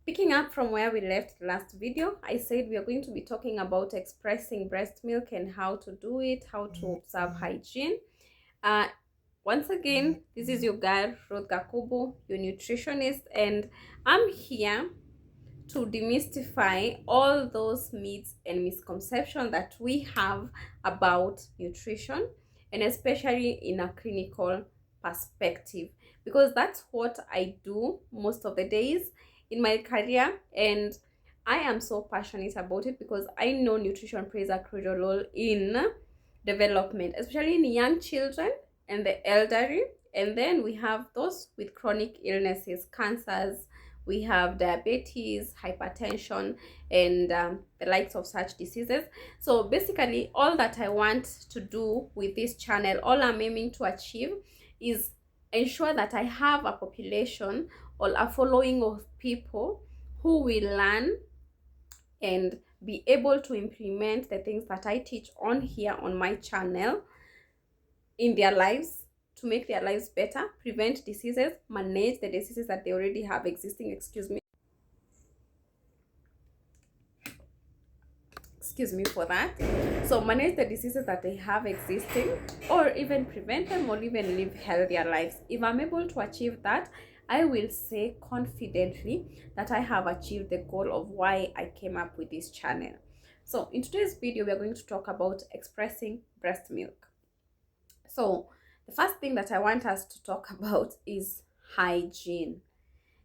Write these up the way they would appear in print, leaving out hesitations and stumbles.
Picking up from where we left last video, I said we are going to be talking about expressing breast milk and how to do it, how to observe hygiene. Uh, Once again, this is your girl, Ruth Gakubu, your nutritionist, and I'm here to demystify all those myths and misconceptions that we have about nutrition, and especially in a clinical perspective, because that's what I do most of the days in my career, and I am so passionate about it because I know nutrition plays a crucial role in development, especially in young children and the elderly. And then we have those with chronic illnesses, cancers, we have diabetes, hypertension, and the likes of such diseases. So basically, all that I want to do with this channel, all I'm aiming to achieve is ensure that I have a population or a following of people who will learn and be able to implement the things that I teach on here on my channel in their lives, to make their lives better, prevent diseases, manage the diseases that they already have existing, excuse me for that. So manage the diseases that they have existing, or even prevent them, or even live healthier lives. If I'm able to achieve that, I will say confidently that I have achieved the goal of why I came up with this channel. So in today's video, we are going to talk about expressing breast milk. So the first thing that I want us to talk about is hygiene.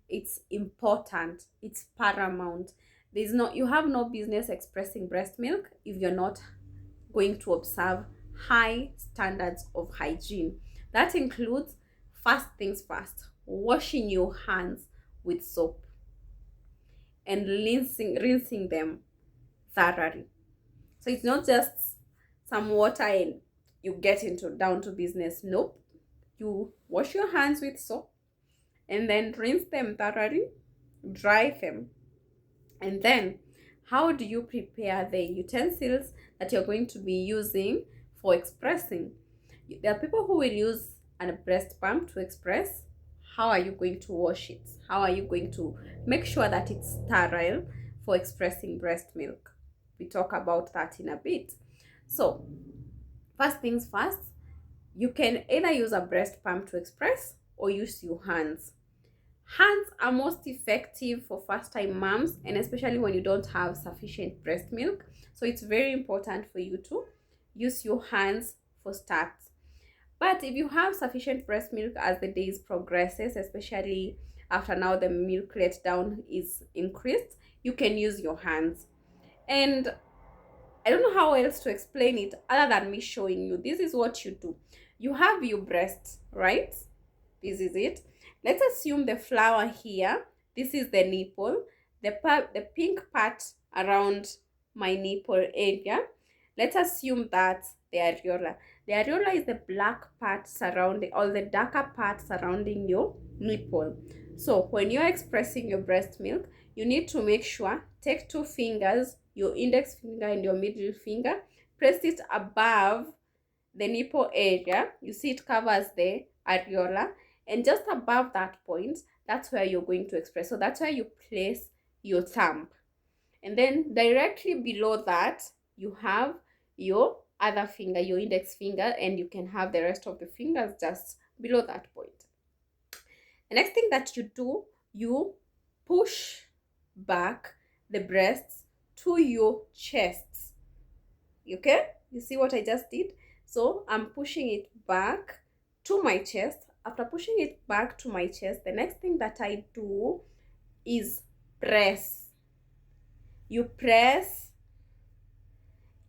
It's important, it's paramount. You have no business expressing breast milk if you're not going to observe high standards of hygiene. That includes, first things first, washing your hands with soap and rinsing them thoroughly. So it's not just some water and you get down to business. Nope. You wash your hands with soap and then rinse them thoroughly, dry them. And then, how do you prepare the utensils that you're going to be using for expressing? There are people who will use a breast pump to express. How are you going to wash it? How are you going to make sure that it's sterile for expressing breast milk? We talk about that in a bit. So, first things first, you can either use a breast pump to express or use your hands. Hands are most effective for first-time moms, and especially when you don't have sufficient breast milk. So it's very important for you to use your hands for starts. But if you have sufficient breast milk as the days progresses, especially after now the milk letdown is increased, you can use your hands. And I don't know how else to explain it other than me showing you. This is what you do. You have your breast, right? This is it. Let's assume the flower here, this is the nipple, the pink part around my nipple area. Let's assume that's the areola. The areola is the black part surrounding, all the darker part surrounding your nipple. So when you're expressing your breast milk, you need to make sure, take two fingers, your index finger and your middle finger, press it above the nipple area. You see it covers the areola, and just above that point, that's where you're going to express. So that's where you place your thumb. And then directly below that, you have your other finger, your index finger, and you can have the rest of the fingers just below that point. The next thing that you do, you push back the breasts to your chest. Okay? You see what I just did? So I'm pushing it back to my chest. After pushing it back to my chest, the next thing that I do is press. You press.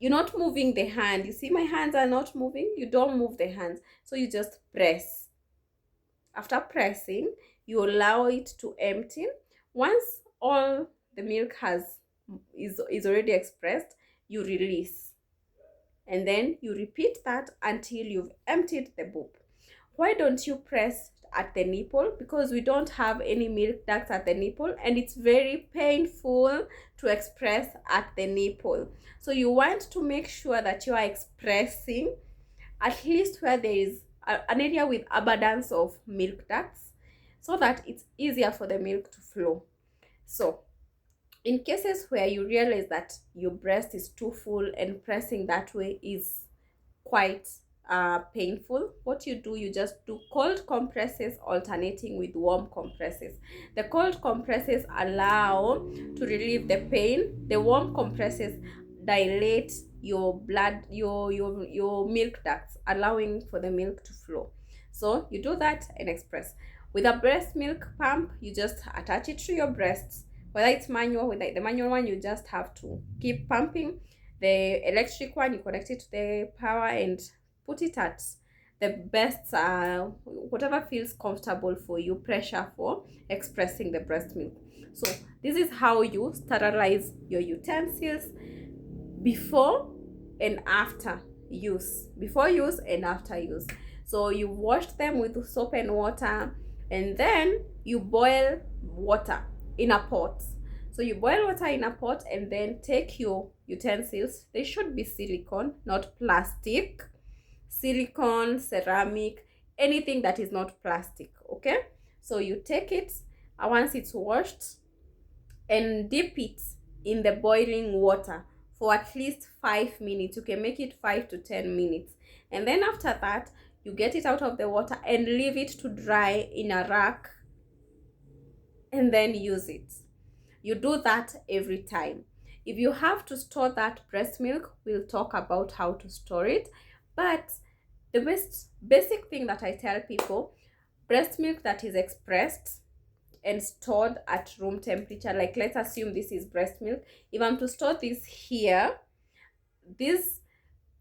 You're not moving the hand. You see my hands are not moving. You don't move the hands. So you just press. After pressing, you allow it to empty. Once all the milk is already expressed, you release. And then you repeat that until you've emptied the boob. Why don't you press at the nipple? Because we don't have any milk ducts at the nipple, and it's very painful to express at the nipple. So you want to make sure that you are expressing at least where there is an area with abundance of milk ducts, so that it's easier for the milk to flow. So in cases where you realize that your breast is too full and pressing that way is quite painful, what you do, you just do cold compresses alternating with warm compresses. The cold compresses allow to relieve the pain. The warm compresses dilate your blood, your milk ducts, allowing for the milk to flow. So you do that and express. With a breast milk pump, you just attach it to your breasts. Whether it's manual, whether the manual one, you just have to keep pumping. The electric one, you connect it to the power and put it at the best, whatever feels comfortable for you, pressure for expressing the breast milk. So this is how you sterilize your utensils before and after use. Before use and after use. So you wash them with soap and water, and then you boil water in a pot. So you boil water in a pot and then take your utensils. They should be silicone, not plastic. Silicone, ceramic, anything that is not plastic, okay? So you take it once it's washed and dip it in the boiling water for at least 5 minutes. You can make it 5 to 10 minutes. And then after that, you get it out of the water and leave it to dry in a rack and then use it. You do that every time. If you have to store that breast milk, we'll talk about how to store it. But the basic thing that I tell people, breast milk that is expressed and stored at room temperature, like let's assume this is breast milk. If I'm to store this here, this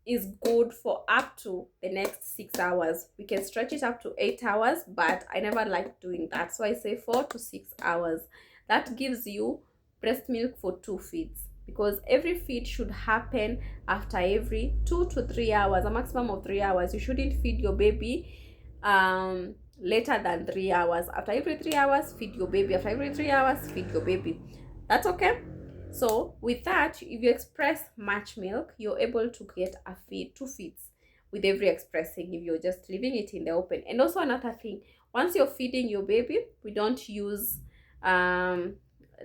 is good for up to the next 6 hours. We can stretch it up to 8 hours, but I never like doing that, so I say 4 to 6 hours. That gives you breast milk for 2 feeds, because every feed should happen after every 2 to 3 hours, a maximum of 3 hours. You shouldn't feed your baby later than 3 hours. After every 3 hours, feed your baby. After every 3 hours, feed your baby. That's okay. So with that, if you express much milk, you're able to get a feed, 2 feeds with every expressing, if you're just leaving it in the open. And also another thing, once you're feeding your baby, we don't use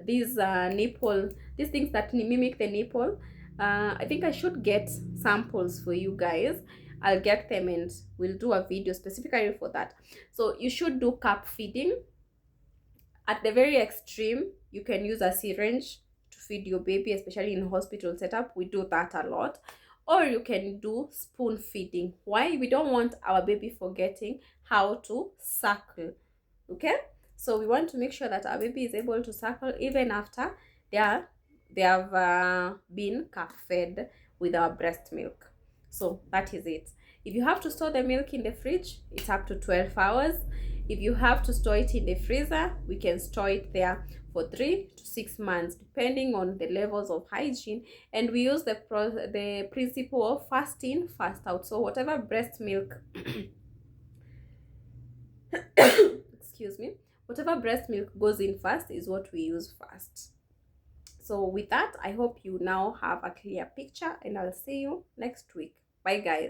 these nipple, these things that mimic the nipple. I think I should get samples for you guys. I'll get them and we'll do a video specifically for that. So you should do cup feeding. At the very extreme, you can use a syringe to feed your baby, especially in hospital setup. We do that a lot. Or you can do spoon feeding. Why? We don't want our baby forgetting how to suckle. Okay? So we want to make sure that our baby is able to suckle even after they have been cup fed with our breast milk. So that is it. If you have to store the milk in the fridge, it's up to 12 hours. If you have to store it in the freezer, we can store it there for 3 to 6 months, depending on the levels of hygiene. And we use the principle of fast in, fast out. So whatever breast milk, excuse me, whatever breast milk goes in first is what we use first. So with that, I hope you now have a clear picture, and I'll see you next week. Bye guys.